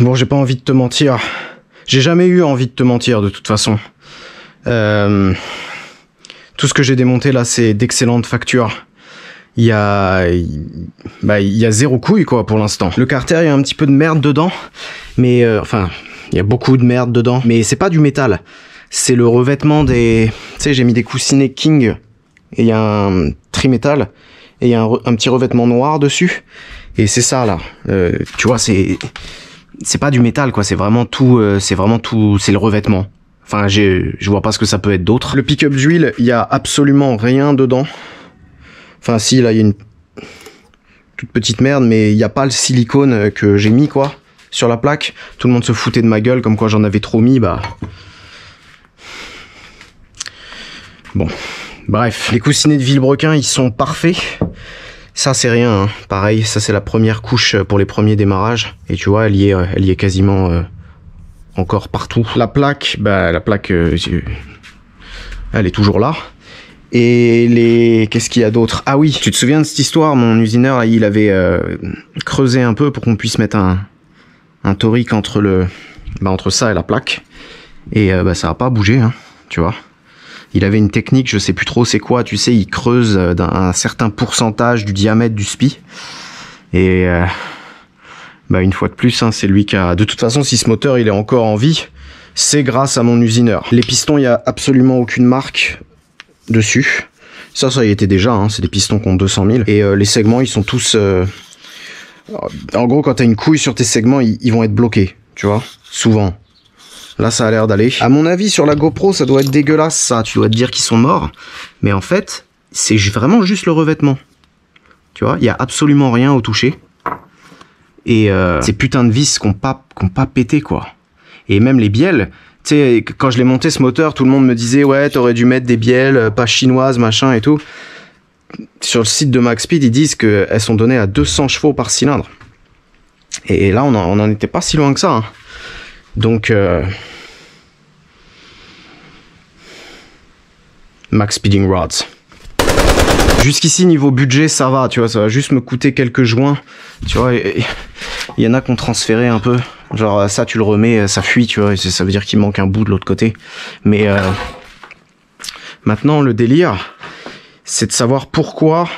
Bon, j'ai pas envie de te mentir. J'ai jamais eu envie de te mentir, de toute façon. Tout ce que j'ai démonté là, c'est d'excellentes factures. Il y a 0 couille, quoi, pour l'instant. Le carter, il y a un petit peu de merde dedans. Mais, enfin, il y a beaucoup de merde dedans. Mais c'est pas du métal. C'est le revêtement des... Tu sais, j'ai mis des coussinets King. Et il y a un trimétal. Et il y a un petit revêtement noir dessus. Et c'est ça, là. Tu vois, c'est pas du métal, quoi. C'est vraiment tout... c'est le revêtement. Enfin, je vois pas ce que ça peut être d'autre. Le pick-up d'huile, il y a absolument rien dedans. Enfin, si, là, il y a une toute petite merde, mais il n'y a pas le silicone que j'ai mis, quoi, sur la plaque. Tout le monde se foutait de ma gueule, comme quoi j'en avais trop mis, bah... Bon, bref. Les coussinets de Villebrequin, ils sont parfaits. Ça, c'est rien, hein. Pareil, ça, c'est la première couche pour les premiers démarrages. Et tu vois, elle y est quasiment... encore partout. La plaque, elle est toujours là. Et qu'est-ce qu'il y a d'autre? Ah oui, tu te souviens de cette histoire? Mon usineur, là, il avait creusé un peu pour qu'on puisse mettre un torique entre ça et la plaque. Et ça a pas bougé, hein, tu vois. Il avait une technique, je sais plus trop c'est quoi, tu sais, il creuse d'un certain pourcentage du diamètre du spi. Et une fois de plus, hein, c'est lui qui a... De toute façon, si ce moteur il est encore en vie, c'est grâce à mon usineur. Les pistons, il y a absolument aucune marque dessus. Ça y était déjà, hein, c'est des pistons qui ont 200 000. Et les segments, ils sont tous... En gros, quand t'as une couille sur tes segments, ils vont être bloqués, tu vois, souvent. Là, ça a l'air d'aller. À mon avis, sur la GoPro, ça doit être dégueulasse, ça. Tu dois te dire qu'ils sont morts. Mais en fait, c'est vraiment juste le revêtement. Tu vois, il y a absolument rien au toucher. Et ces putains de vis qui n'ont pas pété, quoi. Et même les bielles, tu sais, quand je l'ai monté ce moteur, tout le monde me disait, ouais, t'aurais dû mettre des bielles, pas chinoises, machin et tout. Sur le site de MaxSpeed, ils disent qu'elles sont données à 200 chevaux par cylindre. Et là, on en était pas si loin que ça, hein. Donc, Max Speeding Rods. Jusqu'ici, niveau budget, ça va, tu vois, ça va juste me coûter quelques joints, tu vois, il y en a qui ont transféré un peu, genre ça, tu le remets, ça fuit, tu vois, et ça veut dire qu'il manque un bout de l'autre côté. Mais maintenant, le délire, c'est de savoir pourquoi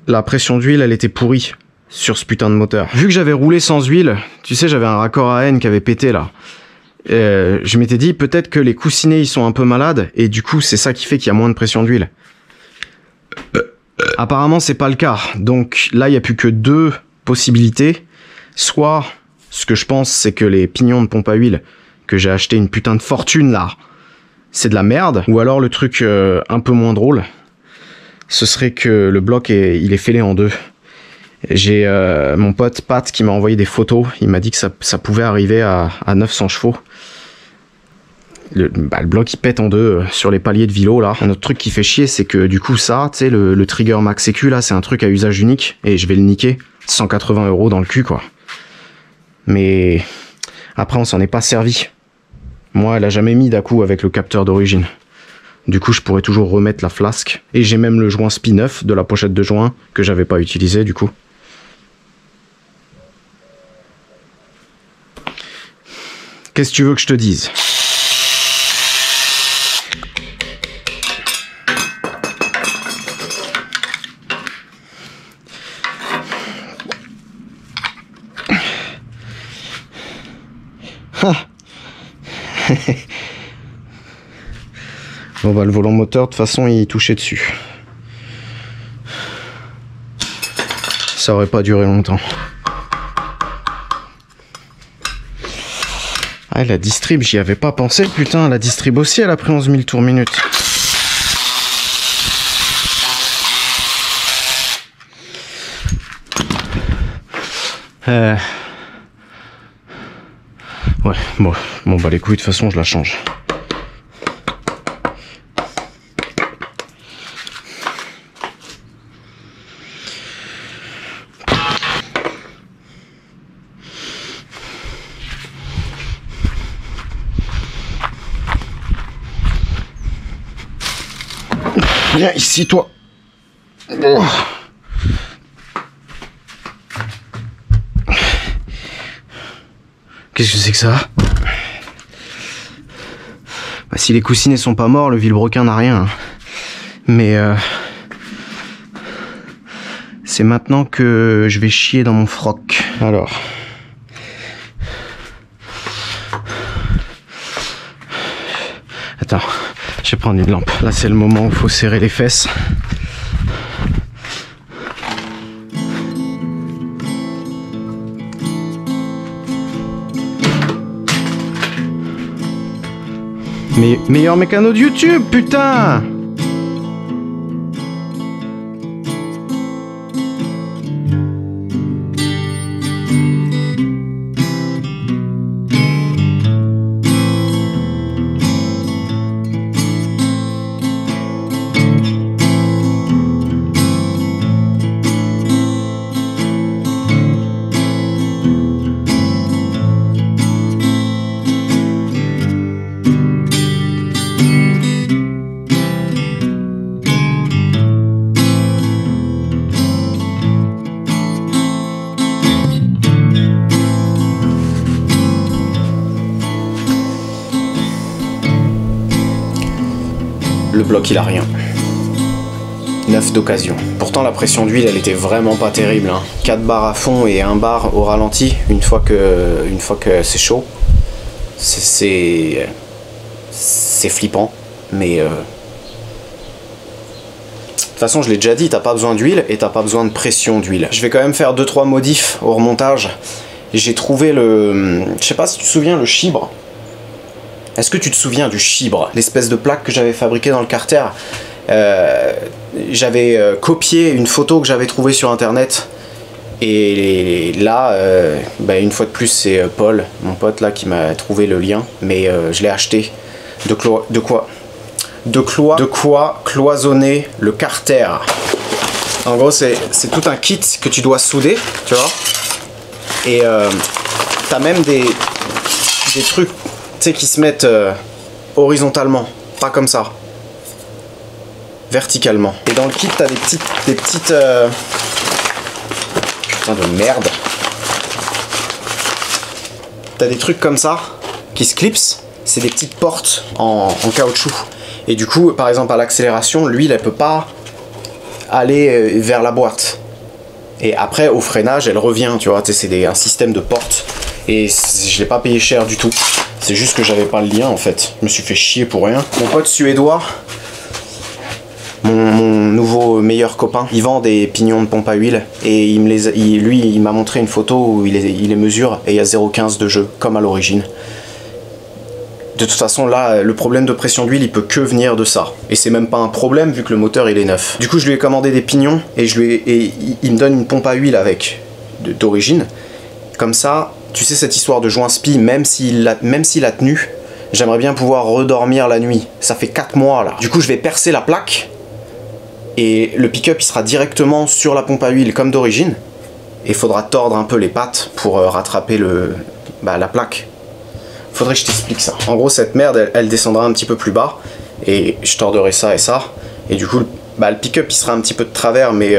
la pression d'huile, elle était pourrie sur ce putain de moteur. Vu que j'avais roulé sans huile, tu sais, j'avais un raccord AN qui avait pété, là. Je m'étais dit, peut-être que les coussinets, ils sont un peu malades, et du coup, c'est ça qui fait qu'il y a moins de pression d'huile. Apparemment, c'est pas le cas. Donc là, il n'y a plus que 2 possibilités. Soit, ce que je pense, c'est que les pignons de pompe à huile que j'ai acheté une putain de fortune là, c'est de la merde. Ou alors le truc un peu moins drôle, ce serait que le bloc il est fêlé en 2. J'ai mon pote Pat qui m'a envoyé des photos. Il m'a dit que ça pouvait arriver à 900 chevaux. Le bloc il pète en 2 sur les paliers de vélo là. Un autre truc qui fait chier, c'est que du coup ça, tu sais, le trigger Max EQ là, c'est un truc à usage unique et je vais le niquer. 180 € dans le cul, quoi. Mais après, on s'en est pas servi. Moi, elle a jamais mis d'à-coup avec le capteur d'origine. Du coup, je pourrais toujours remettre la flasque. Et j'ai même le joint SPI 9 de la pochette de joint que j'avais pas utilisé du coup. Qu'est-ce que tu veux que je te dise ? Bon bah le volant moteur de toute façon il touchait dessus. Ça aurait pas duré longtemps. Ah la distrib j'y avais pas pensé, putain, la distrib aussi elle a pris 11 000 tours minute. Ouais, bon bah les couilles de toute façon je la change. Viens ici toi. Oh. Qu'est-ce que c'est que ça? Bah, si les coussinets sont pas morts, le vilebrequin n'a rien. Hein. Mais c'est maintenant que je vais chier dans mon froc. Alors. Attends, je vais prendre une lampe. Là, c'est le moment où il faut serrer les fesses. Mais meilleur mécano de YouTube, putain! Le bloc il a rien. Neuf d'occasion. Pourtant la pression d'huile elle était vraiment pas terrible. Hein. 4 bars à fond et 1 bar au ralenti une fois que c'est chaud. C'est flippant. Mais de toute façon je l'ai déjà dit, t'as pas besoin d'huile et t'as pas besoin de pression d'huile. Je vais quand même faire 2-3 modifs au remontage. J'ai trouvé le... Je sais pas si tu te souviens le chibre. Est-ce que tu te souviens du chibre, l'espèce de plaque que j'avais fabriquée dans le carter? J'avais copié une photo que j'avais trouvée sur internet. Et là, bah une fois de plus, c'est Paul, mon pote là, qui m'a trouvé le lien. Mais je l'ai acheté. De quoi cloisonner le carter. En gros, c'est tout un kit que tu dois souder, tu vois. Et t'as même des trucs... Tu sais, qui se mettent horizontalement, pas comme ça, verticalement. Et dans le kit, t'as des petites putain de merde. T'as des trucs comme ça qui se clipsent. C'est des petites portes en caoutchouc. Et du coup, par exemple, à l'accélération, l'huile, elle peut pas aller vers la boîte. Et après, au freinage, elle revient, tu vois. C'est un système de portes. Et je l'ai pas payé cher du tout. C'est juste que j'avais pas le lien en fait. Je me suis fait chier pour rien. Mon pote suédois, mon nouveau meilleur copain, il vend des pignons de pompe à huile. Et lui, il m'a montré une photo où il les mesure et il y a 0,15 de jeu, comme à l'origine. De toute façon, là, le problème de pression d'huile, il peut que venir de ça. Et c'est même pas un problème vu que le moteur, il est neuf. Du coup, je lui ai commandé des pignons et il me donne une pompe à huile avec, d'origine. Comme ça... Tu sais, cette histoire de joint spi, même s'il a tenu, j'aimerais bien pouvoir redormir la nuit. Ça fait 4 mois là. Du coup, je vais percer la plaque et le pick-up il sera directement sur la pompe à huile comme d'origine. Et il faudra tordre un peu les pattes pour rattraper la plaque. Faudrait que je t'explique ça. En gros, cette merde, elle descendra un petit peu plus bas et je torderai ça et ça. Et du coup, le pick-up il sera un petit peu de travers, mais...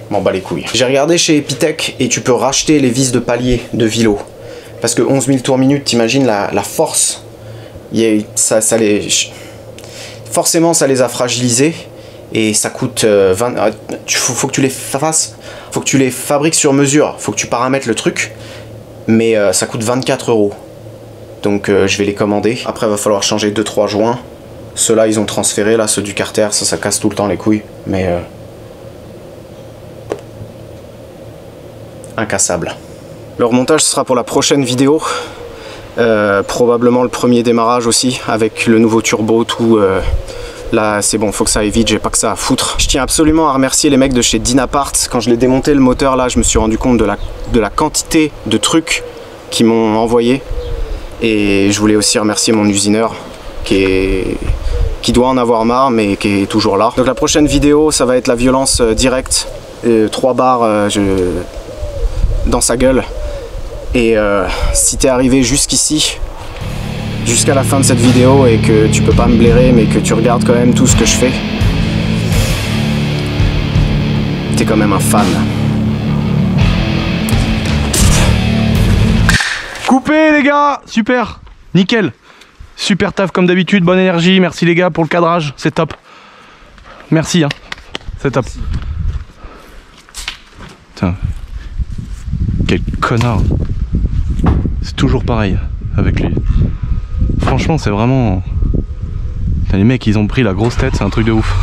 m'en bats les couilles. J'ai regardé chez Epitech et tu peux racheter les vis de palier de Vilo. Parce que 11 000 tours minute, t'imagines la force. Forcément, ça les a fragilisés. Et ça coûte 20... faut que tu les fasses. Faut que tu les fabriques sur mesure. Faut que tu paramètres le truc. Mais ça coûte 24 €. Donc je vais les commander. Après, il va falloir changer 2-3 joints. Ceux-là, ils ont transféré. Là, ceux du carter, ça casse tout le temps les couilles. Mais... incassable. Le remontage sera pour la prochaine vidéo. Probablement le premier démarrage aussi avec le nouveau turbo, tout. Là c'est bon, faut que ça aille vite, j'ai pas que ça à foutre. Je tiens absolument à remercier les mecs de chez Dynapart. Quand je l'ai démonté le moteur là, je me suis rendu compte de la quantité de trucs qu'ils m'ont envoyé. Et je voulais aussi remercier mon usineur qui doit en avoir marre mais qui est toujours là. Donc la prochaine vidéo ça va être la violence directe. 3 barres dans sa gueule. Et si t'es arrivé jusqu'ici, jusqu'à la fin de cette vidéo et que tu peux pas me blairer mais que tu regardes quand même tout ce que je fais, t'es quand même un fan. coupé les gars. Super. Nickel. Super taf comme d'habitude, bonne énergie. Merci les gars pour le cadrage, c'est top. Merci hein. C'est top. Putain. Quel connard. C'est toujours pareil avec lui. Franchement c'est vraiment... Putain, les mecs ils ont pris la grosse tête, c'est un truc de ouf.